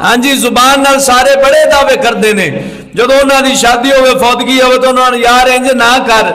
ہاں جی زبان نال سارے بڑے دعوے کرتے ہیں، جدو انہوں دی شادی ہوئے فوتگی ہوئے تو انہوں نے یار انج نہ کر،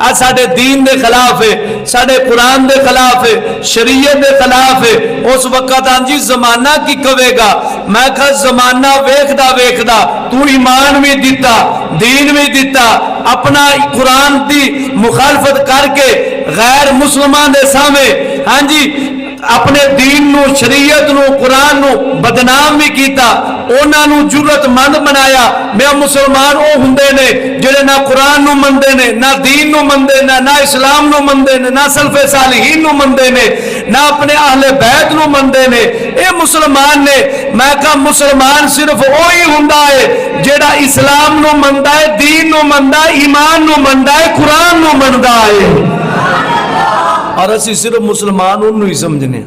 آج ساڑھے دین دے خلاف ہے، ساڑھے قرآن دے خلاف ہے، شریعت دے خلاف ہے۔ اس وقت ہاں جی زمانہ کی کہے گا؟ میں کہا زمانہ ویکھدا ویکھدا تو ایمان بھی دیتا، دین بھی دیتا، اپنا قرآن دی مخالفت کر کے غیر مسلمان دے سامنے ہاں جی اپنے دین نو، شریعت نو، قرآن نو بدنام بھی کیتا، انہاں نو جرت مند بنایا۔ میں مسلمان او ہوندے نے جڑے نہ قرآن نو مندے نے، نہ دین نو مندے نے، نہ اسلام نو مندے نے، نہ سلف صالحین نو مندے نے، نہ اپنے اہل بیت نو مندے نے، اے مسلمان نے۔ میں کہا مسلمان صرف وہی ہوندا ہے جڑا اسلام نو مندا ہے، دین نو مندا ہے، ایمان نو مندا ہے، قرآن نو مندا ہے۔ اور اسی صرف مسلمان انہوں ہی سمجھنے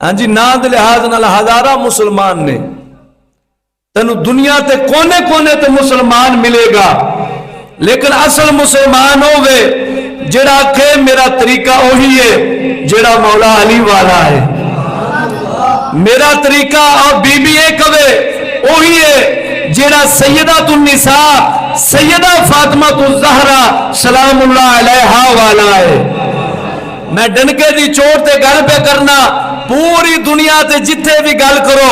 ہاں جی نا دے لحاظ نال ہزارہ مسلمان نے، تینو دنیا تے کونے کونے تے مسلمان ملے گا، لیکن اصل مسلمان ہوگے جڑا کہ میرا طریقہ وہی ہے جڑا مولا علی والا ہے، میرا طریقہ اور بی بی اے کبے وہی ہے جڑا سیدۃ النساء سیدہ فاطمہ الزہرا سلام اللہ علیہا والا ہے۔ میں ڈنکے دی چوٹ تے گل پہ کرنا، پوری دنیا تے جتھے بھی گل کرو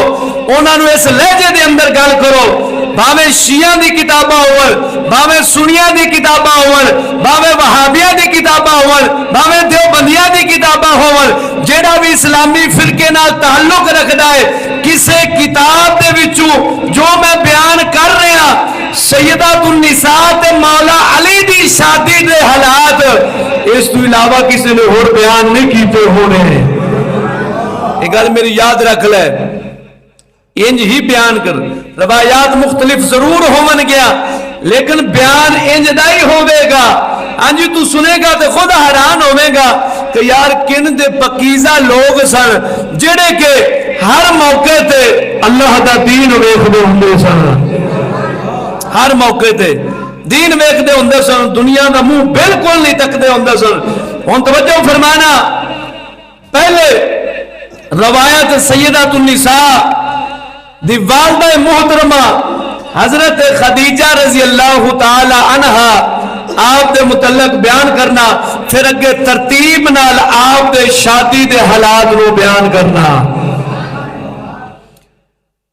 انہاں نو اس لہجے دے اندر گل کرو، بھاویں شیعہ دی کتاباں ہون، بھاویں سنیاں دی کتاباں ہون، بھاویں وہابیاں دی کتاباں ہون، بھاویں دیوبندیاں دی کتاباں ہون، جیڑا بھی اسلامی فرقے نال تعلق رکھدا ہے کسے کتاب دے وچوں جو میں بیان کر رہا سیدۃ النساء تے مولا علی دی شادی دے حالات اس تو علاوہ کسی نے اور بیان نہیں کیتے ہونے۔ ایک گل میری یاد رکھ لے، انج ہی بیان کر، روایات مختلف ضرور ہون گیا لیکن بیان انج دا ہی ہوئے گا۔ ہاں جی تو سنے گا تو خود حیران ہوئے گا کہ یار کن دے پکیزہ لوگ سن جڑے کہ ہر موقع تے اللہ دا دین ویکھدے ہوندے سن، ہر موقع تے دین ویکھدے ہوندے سن، دنیا دا منہ بالکل نہیں تکدے ہوندے سن۔ ہن توجہ فرمانا، پہلے روایت سیدۃ النساء دی والدہ محترمہ حضرت خدیجہ رضی اللہ تعالی عنہا آپ دے متعلق بیان کرنا، پھر اگے ترتیب نال آپ دے شادی دے حالات نو بیان کرنا۔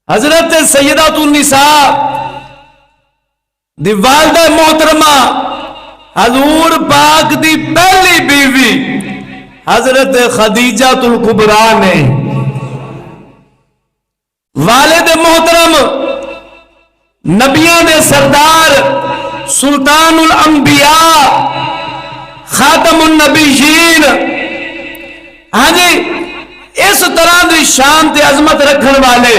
حضرت سیدۃ النساء دی والدہ محترمہ حضور پاک دی پہلی بیوی حضرت خدیجہ الکبریٰ نے، والد محترم نبیوں دے سردار سلطان الانبیاء خاتم النبیین، ہاں جی اس طرح دی شان تے عظمت رکھن والے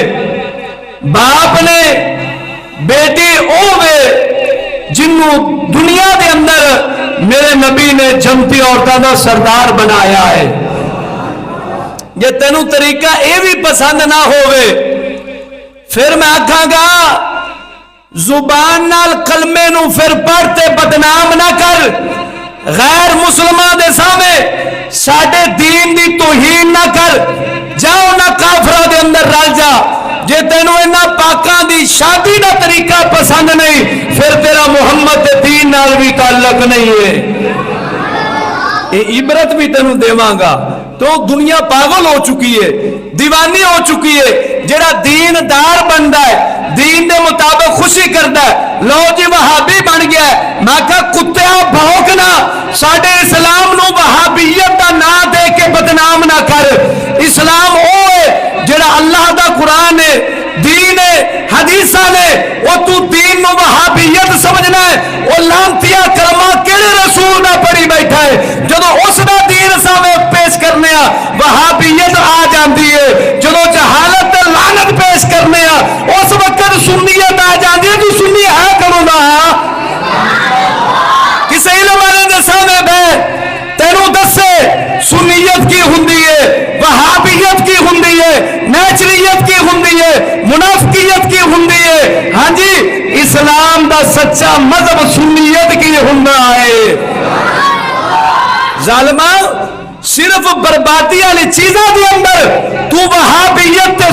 باپ نے بیٹی اوے جنوں دنیا دے اندر میرے نبی نے جنتی عورتوں کا سردار بنایا ہے۔ جے تینوں طریقہ اے بھی پسند نہ ہوئے پھر میں آکھاں گا زبان نال کلمے نو پھر پڑھتے بدنام نہ کر، غیر مسلمان دے سامنے ساڈے دین دی توہین نہ کر، جاؤ نہ کافرہ دے اندر رل جا۔ جے تینوں انہاں پاکاں دی شادی دا طریقہ پسند نہیں پھر تیرا محمد دے دین نال بھی تعلق نہیں ہے۔ یہ عبرت بھی تینوں دیواں گا۔ تو دنیا پاگل ہو چکی ہے، دیوانی ہو چکی ہے، جڑا دین دار بندا ہے، دین دے مطابق خوشی کردا ہے، لو جی وہابی بن گیا ہے۔ میں کہا کتیا بھونکنا، ساڈے اسلام نو وہابیت دا نام دے کے بدنام نہ کر۔ اسلام او ہے جڑا اللہ دا قرآن ہے، دین ہے، حدیثاں نے، وہ تو دین نو وہابیت سمجھنا ہے، وہ لانتیا کلمہ کیڑے رسول نہ پڑھی بیٹھا ہے۔ جدو اس دا دین سامنے پیش کرنے وہابیت آ جاندی ہے، جدو جہالت لعنت پیش کرنے اس وقت سنیت آ جاندی ہے۔ تو سنی ہے کروں دا کسے علم والے دے سامنے بے تینوں دسے سنیت کی ہوندی ہے، وہابیت کی ہوندی ہے، نیچریت کی ہوندی ہے، منافقیت کی ہوندی ہے۔ ہاں جی اسلام دا سچا مذہب سنیت کی ہوندا ہے۔ ظالمہ صرف بربادی والی چیزاں دے اندر تو وہابیت تے